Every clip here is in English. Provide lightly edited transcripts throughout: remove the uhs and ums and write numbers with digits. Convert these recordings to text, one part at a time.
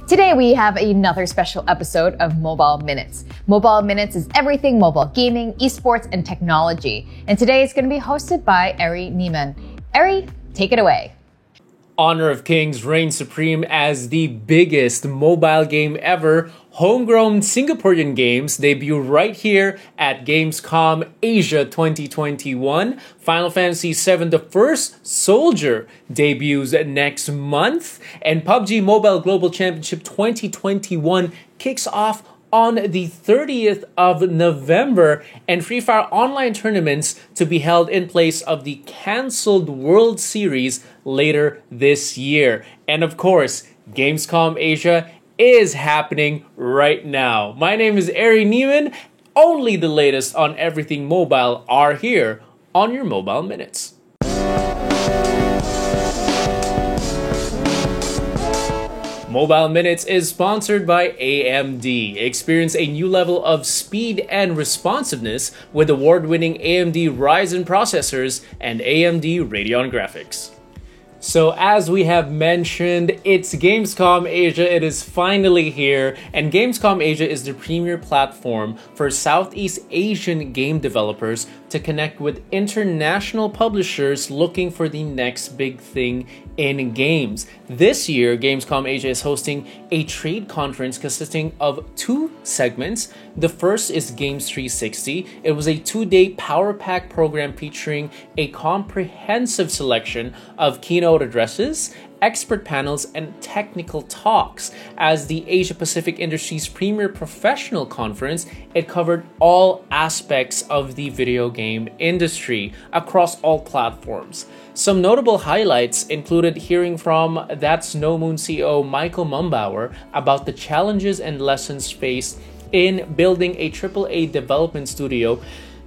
Today we have another special episode of Mobile Minutes. Mobile Minutes is everything mobile gaming, esports, and technology. And today it's going to be hosted by Eri Neiman. Eri, take it away. Honor of Kings reigns supreme as the biggest mobile game ever. Homegrown Singaporean games debut right here at Gamescom Asia 2021. Final Fantasy VII The First Soldier debuts next month. And PUBG Mobile Global Championship 2021 kicks off on the 30th of November, and Free Fire online tournaments to be held in place of the cancelled World Series later this year. And of course, Gamescom Asia is happening right now. My name is Eri Neiman. Only the latest on everything mobile are here on your Mobile Minutes. Mobile Minutes is sponsored by AMD. Experience a new level of speed and responsiveness with award-winning AMD Ryzen processors and AMD Radeon graphics. So as we have mentioned, it's Gamescom Asia. It is finally here, and Gamescom Asia is the premier platform for Southeast Asian game developers to connect with international publishers looking for the next big thing in games. This year, Gamescom Asia is hosting a trade conference consisting of two segments. The first is Games 360. It was a 2-day Power Pack program featuring a comprehensive selection of keynote addresses, expert panels, and technical talks. As the Asia Pacific industry's premier professional conference, it covered all aspects of the video game industry across all platforms. Some notable highlights included hearing from That's No Moon CEO Michael Mumbauer about the challenges and lessons faced in building a AAA development studio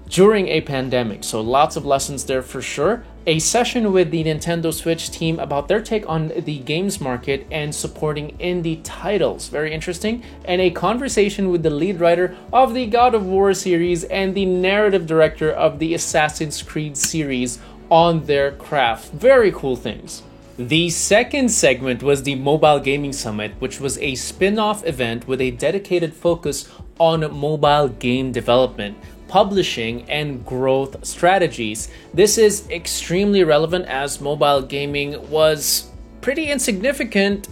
during a pandemic. So lots of lessons there for sure. A session with the Nintendo Switch team about their take on the games market and supporting indie titles. Very interesting. And a conversation with the lead writer of the God of War series and the narrative director of the Assassin's Creed series on their craft. Very cool things. The second segment was the Mobile Gaming Summit, which was a spin-off event with a dedicated focus on mobile game development, publishing, and growth strategies. This is extremely relevant as mobile gaming was pretty insignificant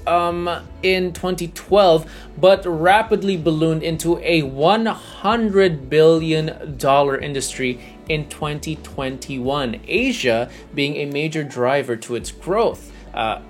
in 2012, but rapidly ballooned into a $100 billion industry in 2021, Asia being a major driver to its growth.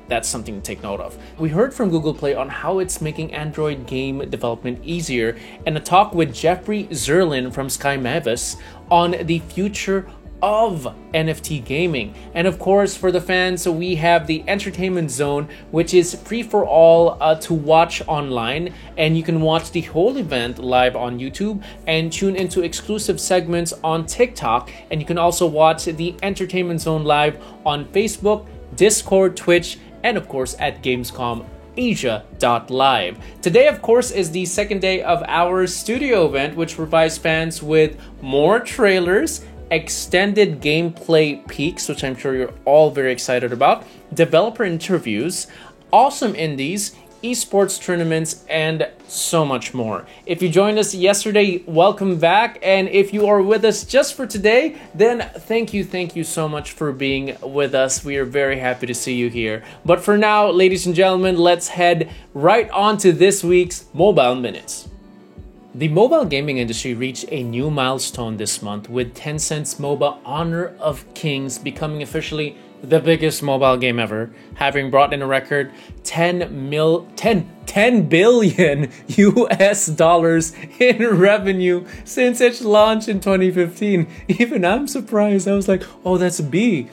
That's something to take note of. We heard from Google Play on how it's making Android game development easier, and a talk with Jeffrey Zerlin from Sky Mavis on the future of NFT gaming. And of course, for the fans, we have the Entertainment Zone, which is free for all to watch online, and you can watch the whole event live on YouTube and tune into exclusive segments on TikTok. And you can also watch the Entertainment Zone live on Facebook, Discord, Twitch, and of course at Gamescom Asia.live. Today, of course, is the second day of our studio event, which provides fans with more trailers, extended gameplay peeks, which I'm sure you're all very excited about, developer interviews, awesome indies, esports tournaments, and so much more. If you joined us yesterday, welcome back. And if you are with us just for today, then thank you so much for being with us. We are very happy to see you here. But for now, ladies and gentlemen, let's head right on to this week's Mobile Minutes. The mobile gaming industry reached a new milestone this month with Tencent's MOBA Honor of Kings becoming officially the biggest mobile game ever, having brought in a record 10 billion US dollars in revenue since its launch in 2015. Even I'm surprised. I was like, oh, that's a B.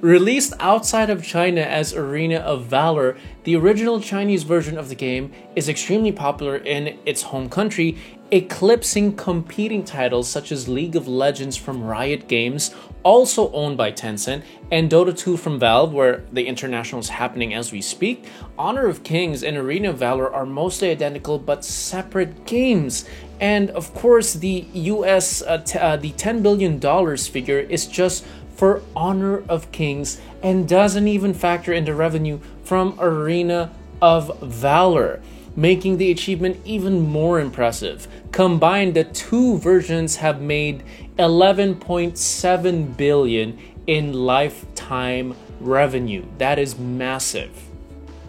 Released outside of China as Arena of Valor, the original Chinese version of the game is extremely popular in its home country, eclipsing competing titles such as League of Legends from Riot Games, also owned by Tencent, and Dota 2 from Valve, where the international is happening as we speak. Honor of Kings and Arena of Valor are mostly identical but separate games. And of course, the the $10 billion figure is just for Honor of Kings and doesn't even factor in the revenue from Arena of Valor, making the achievement even more impressive. Combined, the two versions have made 11.7 billion in lifetime revenue. That is massive.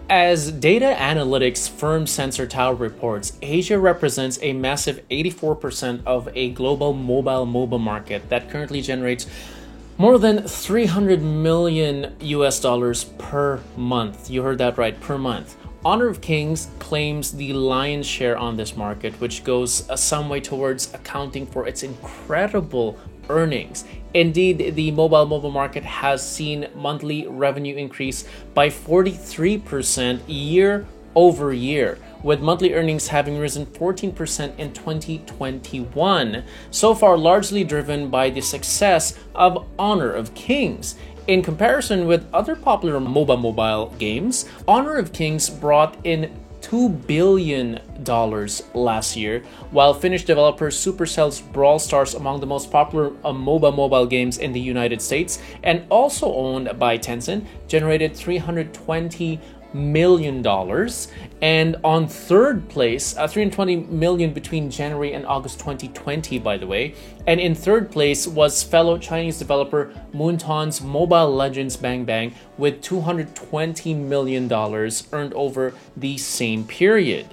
As data analytics firm Sensor Tower reports, Asia represents a massive 84% of a global mobile MOBA market that currently generates more than 300 million US dollars per month. You heard that right, per month. Honor of Kings claims the lion's share on this market, which goes some way towards accounting for its incredible earnings. Indeed, the mobile market has seen monthly revenue increase by 43% year over year, with monthly earnings having risen 14% in 2021, so far largely driven by the success of Honor of Kings. In comparison with other popular MOBA mobile games, Honor of Kings brought in $2 billion last year, while Finnish developer Supercell's Brawl Stars, among the most popular MOBA mobile games in the United States and also owned by Tencent, generated $320 million, and on third place, 320 million between January and August 2020, by the way, and in third place was fellow Chinese developer Moonton's Mobile Legends Bang Bang with $220 million earned over the same period.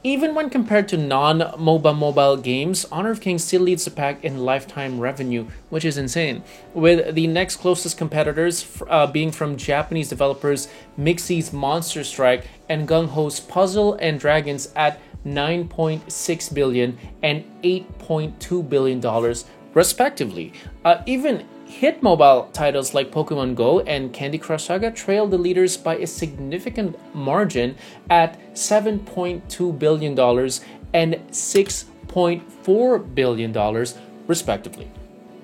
Even when compared to non-MOBA mobile games, Honor of Kings still leads the pack in lifetime revenue, which is insane, with the next closest competitors being from Japanese developers Mixie's Monster Strike and Gung Ho's Puzzle and Dragons at $9.6 billion and $8.2 billion respectively. Even hit mobile titles like Pokemon Go and Candy Crush Saga trailed the leaders by a significant margin at $7.2 billion and $6.4 billion respectively.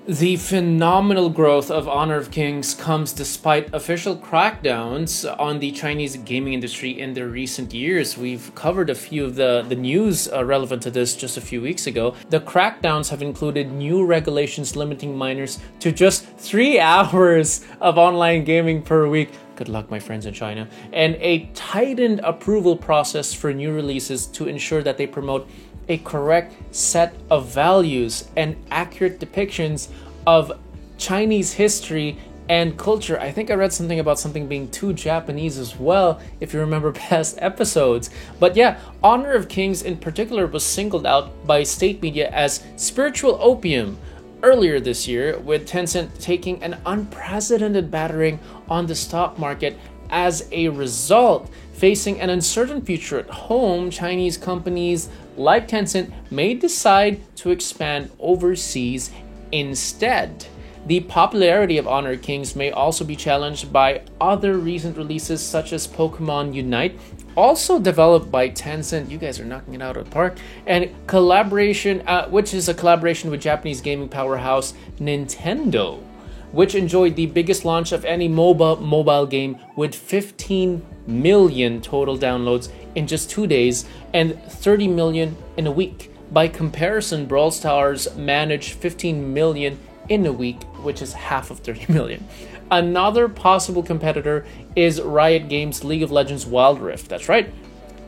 The phenomenal growth of Honor of Kings comes despite official crackdowns on the Chinese gaming industry in the recent years. We've covered a few of the news relevant to this just a few weeks ago. The crackdowns have included new regulations limiting minors to just 3 hours of online gaming per week. Good luck, my friends in China. And a tightened approval process for new releases to ensure that they promote a correct set of values and accurate depictions of Chinese history and culture. I think I read something about something being too Japanese as well, if you remember past episodes. But yeah, Honor of Kings in particular was singled out by state media as spiritual opium earlier this year, with Tencent taking an unprecedented battering on the stock market. As a result, facing an uncertain future at home, Chinese companies like Tencent may decide to expand overseas instead. The popularity of Honor of Kings may also be challenged by other recent releases such as Pokemon Unite, also developed by Tencent. You guys are knocking it out of the park. And collaboration, which is a collaboration with Japanese gaming powerhouse Nintendo, which enjoyed the biggest launch of any mobile game with 15 million total downloads in just 2 days and 30 million in a week. By comparison, Brawl Stars managed 15 million in a week, which is half of 30 million. Another possible competitor is Riot Games' League of Legends Wild Rift. That's right,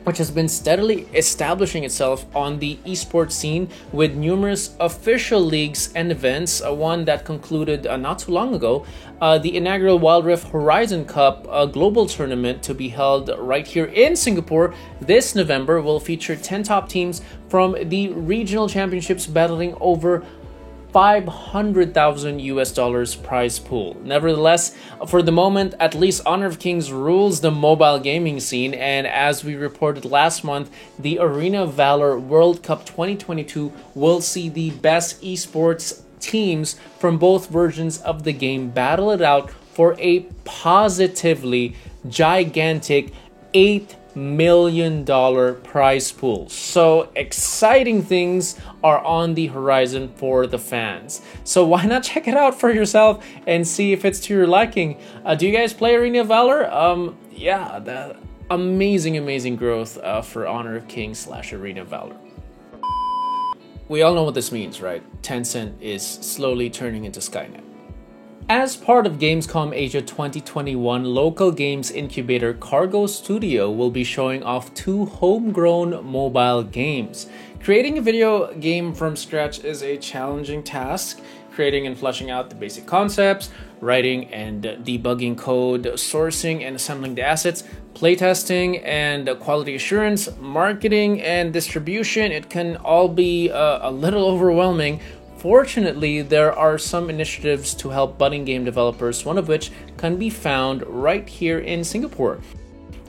which has been steadily establishing itself on the esports scene with numerous official leagues and events. One that concluded not too long ago, the inaugural Wild Rift Horizon Cup, a global tournament to be held right here in Singapore this November, will feature 10 top teams from the regional championships battling over 500,000 US dollars prize pool. Nevertheless, for the moment, at least Honor of Kings rules the mobile gaming scene, and as we reported last month, the Arena of Valor World Cup 2022 will see the best esports teams from both versions of the game battle it out for a positively gigantic $8 million prize pool. So exciting things are on the horizon for the fans. So why not check it out for yourself and see if it's to your liking? Do you guys play Arena of Valor? Yeah, the amazing growth for Honor of Kings / Arena of Valor. We all know what this means, right? Tencent is slowly turning into Skynet. As part of Gamescom Asia 2021, local games incubator Cargo Studio will be showing off 2 homegrown mobile games. Creating a video game from scratch is a challenging task. Creating and fleshing out the basic concepts, writing and debugging code, sourcing and assembling the assets, playtesting and quality assurance, marketing and distribution, it can all be a little overwhelming. Fortunately, there are some initiatives to help budding game developers, one of which can be found right here in Singapore.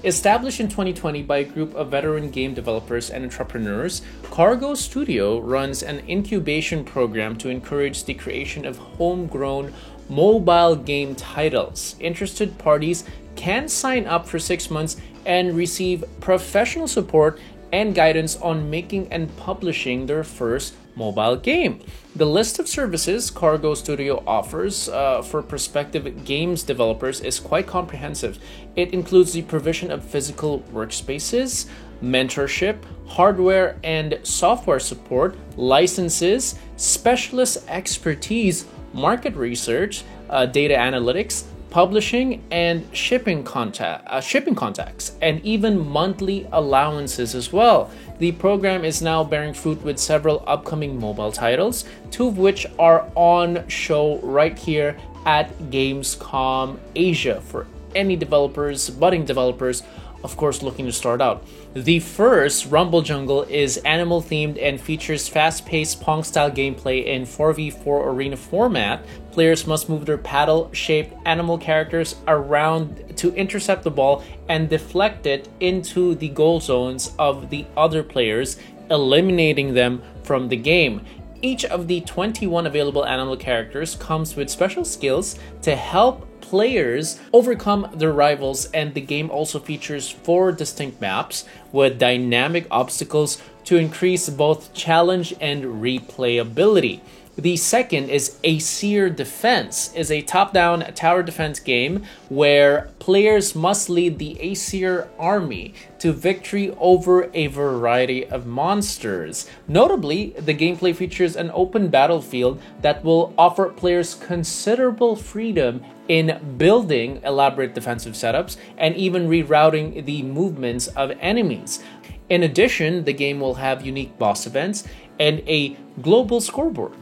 Established in 2020 by a group of veteran game developers and entrepreneurs, Cargo Studio runs an incubation program to encourage the creation of homegrown mobile game titles. Interested parties can sign up for 6 months and receive professional support and guidance on making and publishing their first mobile game. The list of services Cargo Studio offers for prospective games developers is quite comprehensive. It includes the provision of physical workspaces, mentorship, hardware and software support, licenses, specialist expertise, market research, data analytics, publishing and shipping contacts, and even monthly allowances as well. The program is now bearing fruit with several upcoming mobile titles, 2 of which are on show right here at Gamescom Asia for any developers, budding developers, of course, looking to start out. The first, Rumble Jungle, is animal themed and features fast-paced Pong-style gameplay in 4v4 arena format. Players must move their paddle-shaped animal characters around to intercept the ball and deflect it into the goal zones of the other players, eliminating them from the game. Each of the 21 available animal characters comes with special skills to help players overcome their rivals, and the game also features 4 distinct maps with dynamic obstacles to increase both challenge and replayability. The second is Aesir Defense, is a top-down tower defense game where players must lead the Aesir army to victory over a variety of monsters. Notably, the gameplay features an open battlefield that will offer players considerable freedom in building elaborate defensive setups and even rerouting the movements of enemies. In addition, the game will have unique boss events and a global scoreboard.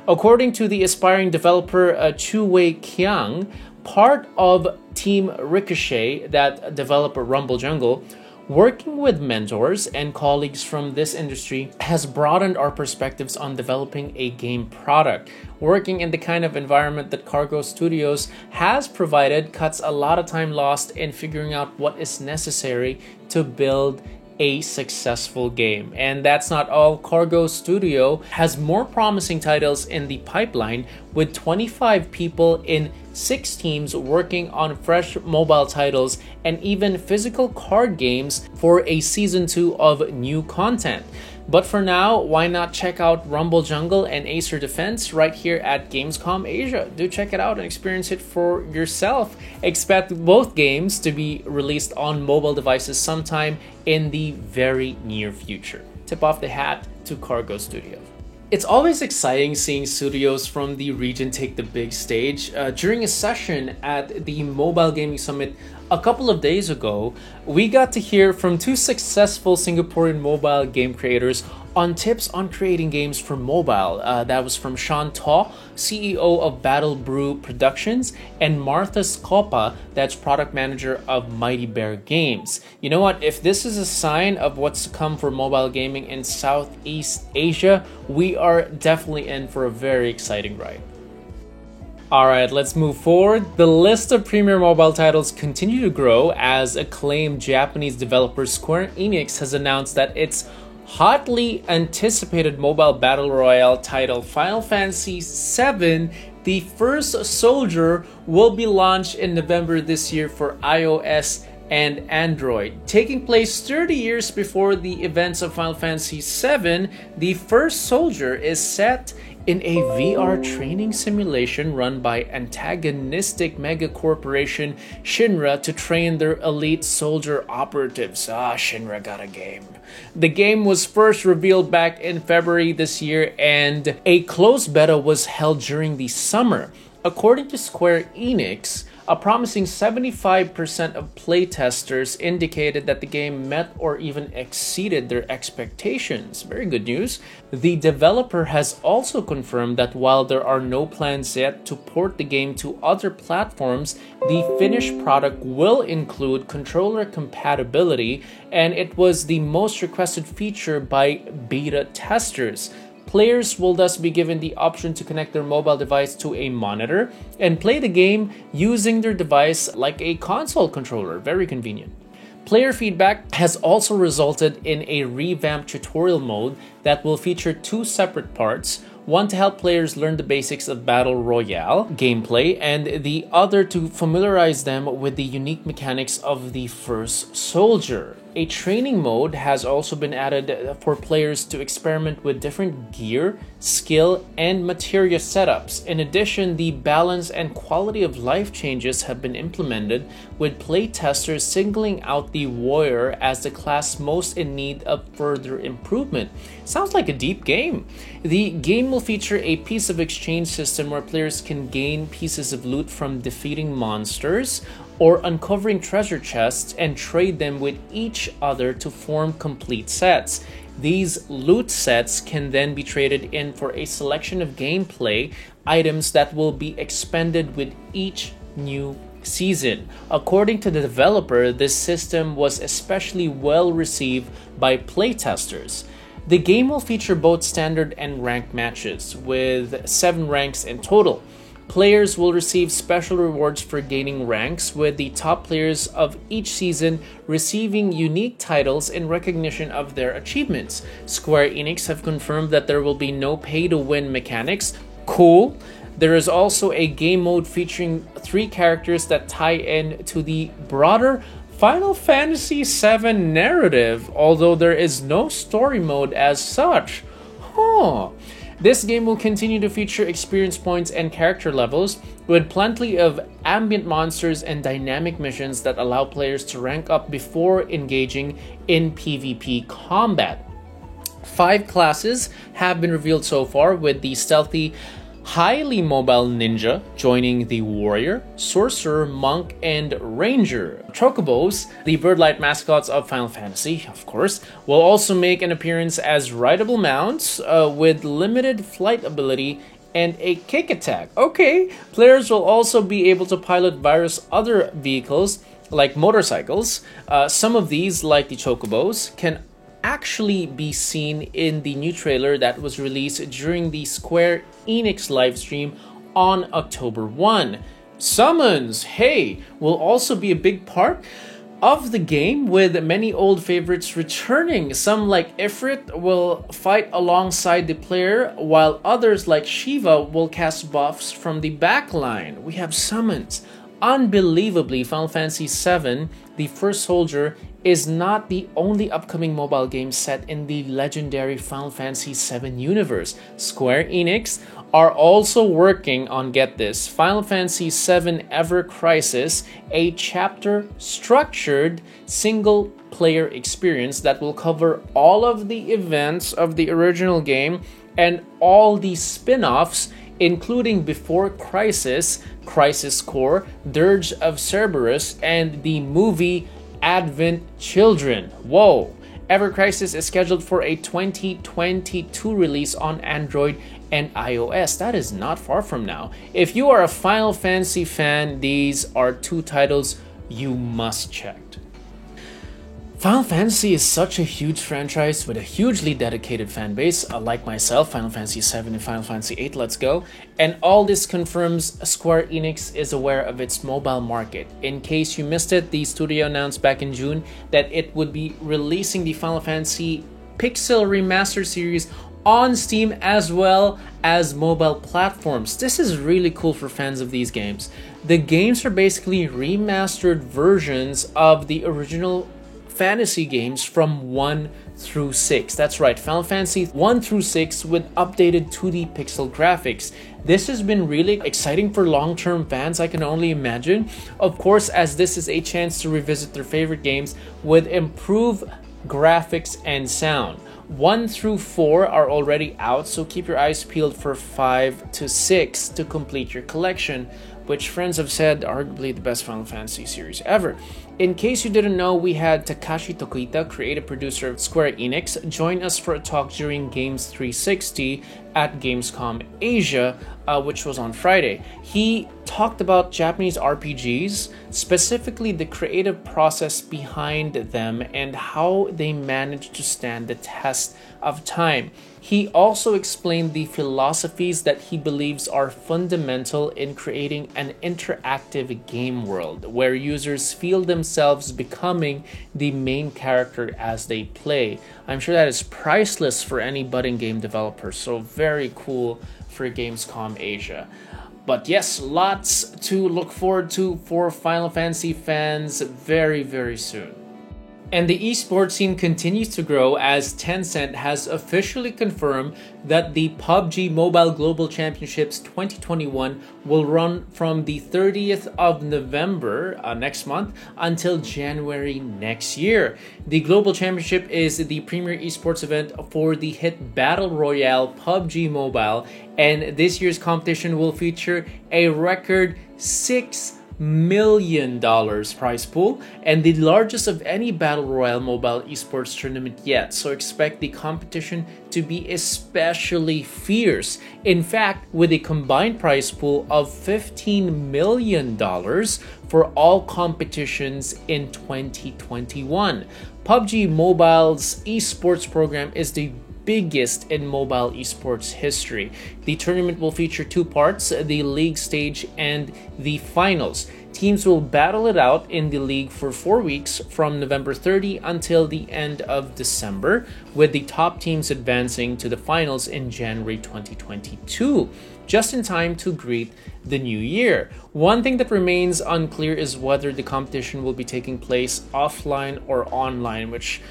According to the aspiring developer Chu Wei Kiang, part of Team Ricochet that developed Rumble Jungle, working with mentors and colleagues from this industry has broadened our perspectives on developing a game product. Working in the kind of environment that Cargo Studios has provided cuts a lot of time lost in figuring out what is necessary to build a successful game. And that's not all. Cargo Studio has more promising titles in the pipeline, with 25 people in 6 teams working on fresh mobile titles and even physical card games for a season 2 of new content. But for now, why not check out Rumble Jungle and Aesir Defense right here at Gamescom Asia? Do check it out and experience it for yourself. Expect both games to be released on mobile devices sometime in the very near future. Tip off the hat to Cargo Studio. It's always exciting seeing studios from the region take the big stage. During a session at the Mobile Gaming Summit a couple of days ago, we got to hear from 2 successful Singaporean mobile game creators on tips on creating games for mobile. That was from Sean Taw, CEO of Battle Brew Productions, and Martha Scopa, that's product manager of Mighty Bear Games. You know what? If this is a sign of what's to come for mobile gaming in Southeast Asia, we are definitely in for a very exciting ride. Alright, let's move forward. The list of premier mobile titles continue to grow as acclaimed Japanese developer Square Enix has announced that its hotly anticipated mobile battle royale title Final Fantasy VII, The First Soldier, will be launched in November this year for iOS and Android. Taking place 30 years before the events of Final Fantasy VII, The First Soldier is set in a VR training simulation run by antagonistic mega corporation Shinra to train their elite soldier operatives. Shinra got a game. The game was first revealed back in February this year, and a closed beta was held during the summer. According to Square Enix, a promising 75% of playtesters indicated that the game met or even exceeded their expectations. Very good news. The developer has also confirmed that while there are no plans yet to port the game to other platforms, the finished product will include controller compatibility, and it was the most requested feature by beta testers. Players will thus be given the option to connect their mobile device to a monitor and play the game using their device like a console controller. Very convenient. Player feedback has also resulted in a revamped tutorial mode that will feature two separate parts, one to help players learn the basics of Battle Royale gameplay, and the other to familiarize them with the unique mechanics of the First Soldier. A training mode has also been added for players to experiment with different gear, skill, and materia setups. In addition, the balance and quality of life changes have been implemented, with playtesters singling out the warrior as the class most in need of further improvement. Sounds like a deep game. The game will feature a piece of exchange system where players can gain pieces of loot from defeating monsters or uncovering treasure chests and trade them with each other to form complete sets. These loot sets can then be traded in for a selection of gameplay items that will be expended with each new season. According to the developer, this system was especially well received by playtesters. The game will feature both standard and ranked matches, with 7 ranks in total. Players will receive special rewards for gaining ranks, with the top players of each season receiving unique titles in recognition of their achievements. Square Enix have confirmed that there will be no pay-to-win mechanics. Cool. There is also a game mode featuring 3 characters that tie in to the broader Final Fantasy VII narrative, although there is no story mode as such. This game will continue to feature experience points and character levels, with plenty of ambient monsters and dynamic missions that allow players to rank up before engaging in PvP combat. 5 classes have been revealed so far, with the stealthy, highly mobile ninja joining the warrior, sorcerer, monk, and ranger. Chocobos, the bird-like mascots of Final Fantasy, of course, will also make an appearance as rideable mounts with limited flight ability and a kick attack. Okay, players will also be able to pilot various other vehicles like motorcycles. Some of these, like the Chocobos, can actually be seen in the new trailer that was released during the Square Enix livestream on October 1. Summons, hey, will also be a big part of the game, with many old favorites returning. Some like Ifrit will fight alongside the player, while others like Shiva will cast buffs from the backline. We have summons. Unbelievably, Final Fantasy VII, The First Soldier, is not the only upcoming mobile game set in the legendary Final Fantasy VII universe. Square Enix are also working on, get this, Final Fantasy VII Ever Crisis, a chapter-structured single-player experience that will cover all of the events of the original game and all the spin-offs, including Before Crisis, Crisis Core, Dirge of Cerberus, and the movie Advent Children. Whoa! Ever Crisis is scheduled for a 2022 release on Android and iOS. That is not far from now. If you are a Final Fantasy fan, these are 2 titles you must check. Final Fantasy is such a huge franchise with a hugely dedicated fan base, like myself, Final Fantasy VII and Final Fantasy VIII, let's go. And all this confirms Square Enix is aware of its mobile market. In case you missed it, the studio announced back in June that it would be releasing the Final Fantasy Pixel Remastered series on Steam as well as mobile platforms. This is really cool for fans of these games. The games are basically remastered versions of the original fantasy games from 1 through 6. That's right, Final Fantasy 1 through 6 with updated 2D pixel graphics. This has been really exciting for long-term fans, I can only imagine. Of course, as this is a chance to revisit their favorite games with improved graphics, and sound. 1 through 4 are already out, so keep your eyes peeled for 5 to 6 to complete your collection, which friends have said arguably the best Final Fantasy series ever. In case you didn't know, we had Takashi Tokita, creative producer of Square Enix, join us for a talk during Games 360 at Gamescom Asia, which was on Friday. He talked about Japanese RPGs, specifically the creative process behind them and how they managed to stand the test of time. He also explained the philosophies that he believes are fundamental in creating an interactive game world where users feel themselves becoming the main character as they play. I'm sure that is priceless for any budding game developer, so very cool for Gamescom Asia. But yes, lots to look forward to for Final Fantasy fans very, very soon. And the esports scene continues to grow as Tencent has officially confirmed that the PUBG Mobile Global Championships 2021 will run from the 30th of November next month until January next year. The Global Championship is the premier esports event for the hit Battle Royale PUBG Mobile, and this year's competition will feature a record $6 million prize pool and the largest of any Battle Royale mobile esports tournament yet, so expect the competition to be especially fierce. In fact, with a combined prize pool of $15 million for all competitions in 2021. PUBG Mobile's esports program is the biggest in mobile esports history. The tournament will feature 2 parts, the league stage and the finals. Teams will battle it out in the league for 4 weeks from November 30 until the end of December, with the top teams advancing to the finals in January 2022, just in time to greet the new year. One thing that remains unclear is whether the competition will be taking place offline or online, which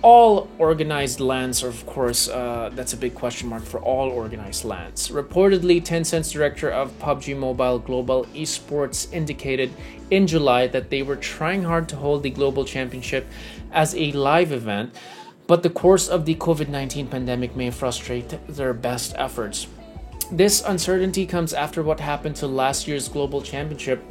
all organized LANs, of course, that's a big question mark for all organized LANs. Reportedly, Tencent's director of PUBG Mobile Global Esports indicated in July that they were trying hard to hold the Global Championship as a live event, but the course of the COVID-19 pandemic may frustrate their best efforts. This uncertainty comes after what happened to last year's Global Championship,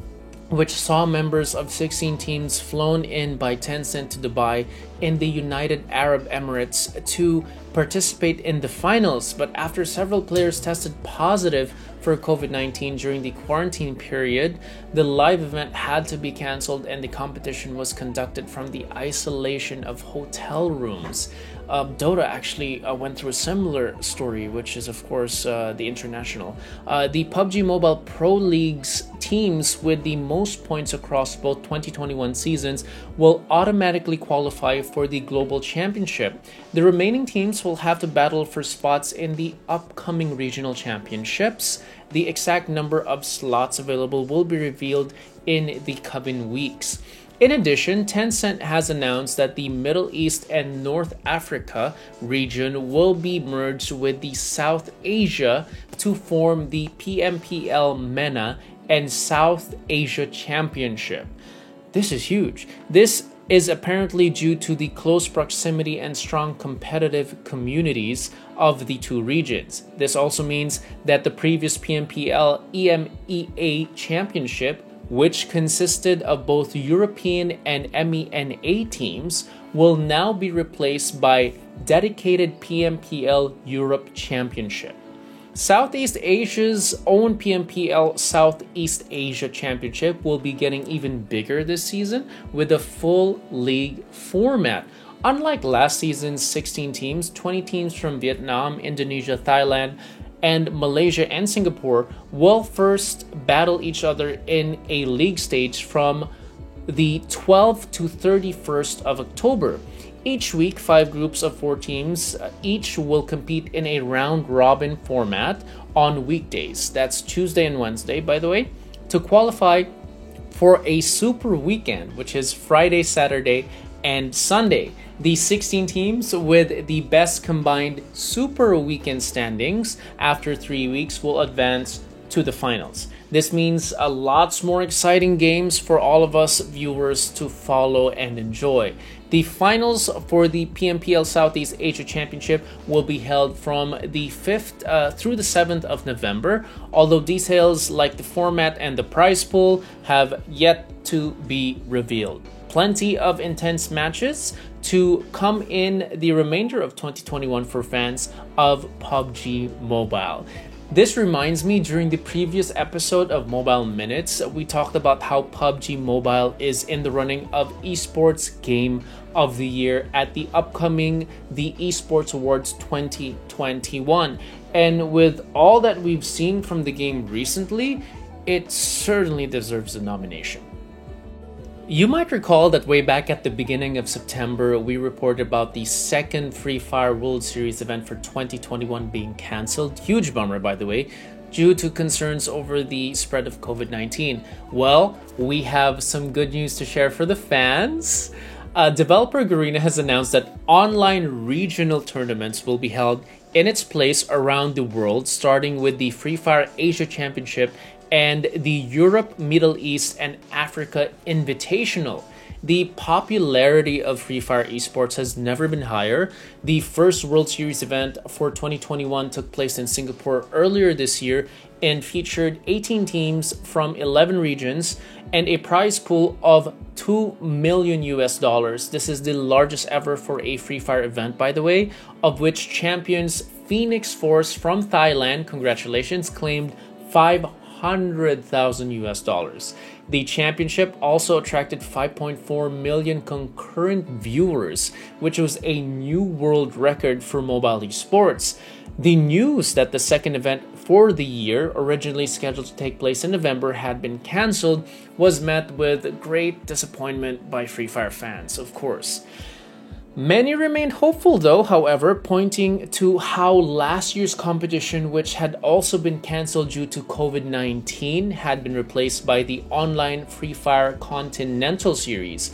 which saw members of 16 teams flown in by Tencent to Dubai in the United Arab Emirates to participate in the finals. But after several players tested positive for COVID-19 during the quarantine period, the live event had to be cancelled and the competition was conducted from the isolation of hotel rooms. Dota actually went through a similar story, which is of course the international. The PUBG Mobile Pro League's teams with the most points across both 2021 seasons will automatically qualify for the Global Championship. The remaining teams will have to battle for spots in the upcoming regional championships. The exact number of slots available will be revealed in the coming weeks. In addition, Tencent has announced that the Middle East and North Africa region will be merged with the South Asia to form the PMPL MENA and South Asia Championship. This is huge. This is apparently due to the close proximity and strong competitive communities of the two regions. This also means that the previous PMPL EMEA Championship, which consisted of both European and MENA teams, will now be replaced by dedicated PMPL Europe Championship. Southeast Asia's own PMPL Southeast Asia Championship will be getting even bigger this season with a full league format. Unlike last season's 16 teams, 20 teams from Vietnam, Indonesia, Thailand, and Malaysia and Singapore will first battle each other in a league stage from the 12th to 31st of October. Each week, 5 groups of 4 teams each will compete in a round-robin format on weekdays. That's Tuesday and Wednesday, by the way, to qualify for a super weekend, which is Friday, Saturday, and Sunday. The 16 teams with the best combined super weekend standings after 3 weeks will advance to the finals. This means lots more exciting games for all of us viewers to follow and enjoy. The finals for the PMPL Southeast Asia Championship will be held from the 5th through the 7th of November, although details like the format and the prize pool have yet to be revealed. Plenty of intense matches to come in the remainder of 2021 for fans of PUBG Mobile. This reminds me, during the previous episode of Mobile Minutes, we talked about how PUBG Mobile is in the running of Esports Game of the Year at the upcoming The Esports Awards 2021. And with all that we've seen from the game recently, it certainly deserves a nomination. You might recall that way back at the beginning of September, we reported about the second Free Fire World Series event for 2021 being cancelled. Huge bummer, by the way, due to concerns over the spread of COVID-19. Well, we have some good news to share for the fans. Developer Garena has announced that online regional tournaments will be held in its place around the world, starting with the Free Fire Asia Championship and the Europe, Middle East, and Africa Invitational. The popularity of Free Fire esports has never been higher. The first World Series event for 2021 took place in Singapore earlier this year and featured 18 teams from 11 regions and a prize pool of $2 million. This is the largest ever for a Free Fire event, by the way, of which champions Phoenix Force from Thailand, congratulations, claimed $500,000. The championship also attracted 5.4 million concurrent viewers, which was a new world record for mobile esports. The news that the second event for the year, originally scheduled to take place in November, had been cancelled was met with great disappointment by Free Fire fans, of course. Many remained hopeful though, however, pointing to how last year's competition, which had also been cancelled due to COVID-19, had been replaced by the online Free Fire Continental Series.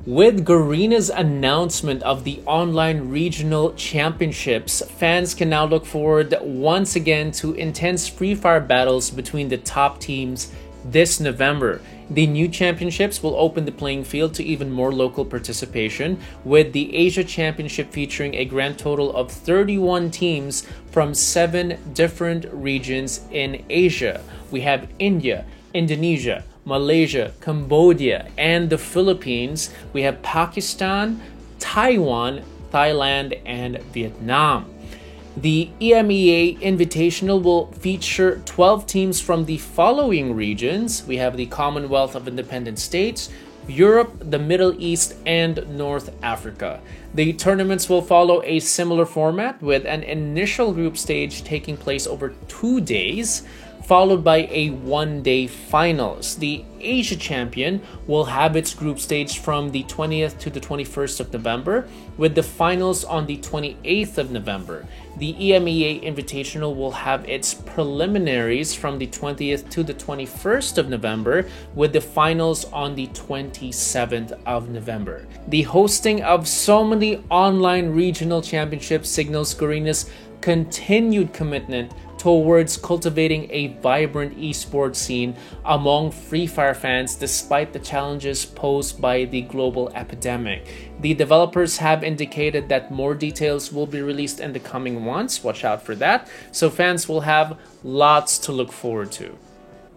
With Garena's announcement of the online regional championships, fans can now look forward once again to intense Free Fire battles between the top teams this November. The new championships will open the playing field to even more local participation, with the Asia Championship featuring a grand total of 31 teams from 7 different regions in Asia. We have India, Indonesia, Malaysia, Cambodia, and the Philippines. We have Pakistan, Taiwan, Thailand, and Vietnam. The EMEA Invitational will feature 12 teams from the following regions. We have the Commonwealth of Independent States, Europe, the Middle East, and North Africa. The tournaments will follow a similar format, with an initial group stage taking place over 2 days, followed by a 1-day finals. The Asia champion will have its group stage from the 20th to the 21st of November, with the finals on the 28th of November. The EMEA Invitational will have its preliminaries from the 20th to the 21st of November, with the finals on the 27th of November. The hosting of so many online regional championships signals Garena's continued commitment towards cultivating a vibrant esports scene among Free Fire fans despite the challenges posed by the global epidemic. The developers have indicated that more details will be released in the coming months. Watch out for that. So fans will have lots to look forward to.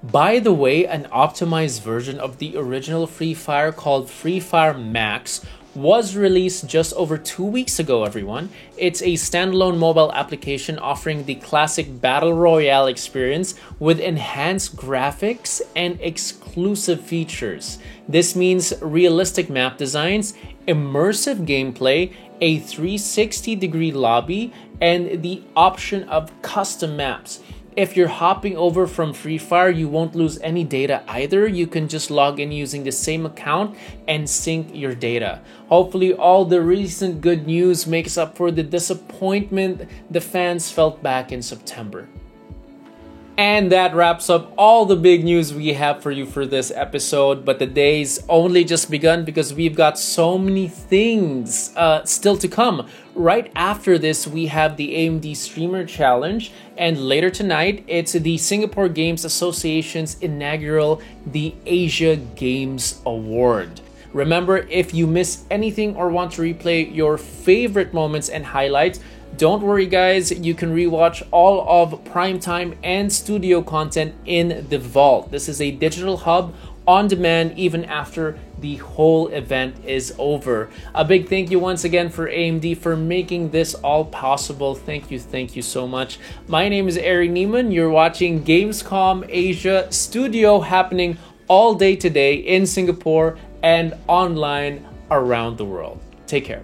By the way, an optimized version of the original Free Fire called Free Fire Max was released just over 2 weeks ago, everyone. It's a standalone mobile application offering the classic Battle Royale experience with enhanced graphics and exclusive features. This means realistic map designs, immersive gameplay, a 360-degree lobby, and the option of custom maps. If you're hopping over from Free Fire, you won't lose any data either. You can just log in using the same account and sync your data. Hopefully, all the recent good news makes up for the disappointment the fans felt back in September. And that wraps up all the big news we have for you for this episode. But the day's only just begun because we've got so many things still to come. Right after this, we have the AMD Streamer Challenge. And later tonight, it's the Singapore Games Association's inaugural The Asia Games Award. Remember, if you miss anything or want to replay your favorite moments and highlights, don't worry guys, you can rewatch all of primetime and studio content in the Vault. This is a digital hub on demand even after the whole event is over. A big thank you once again for AMD for making this all possible. Thank you so much. My name is Ari Neiman. You're watching Gamescom Asia Studio, happening all day today in Singapore and online around the world. Take care.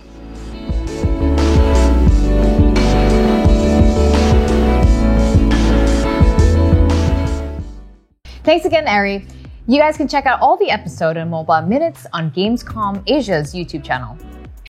Thanks again, Ari. You guys can check out all the episode in Mobile Minutes on Gamescom Asia's YouTube channel.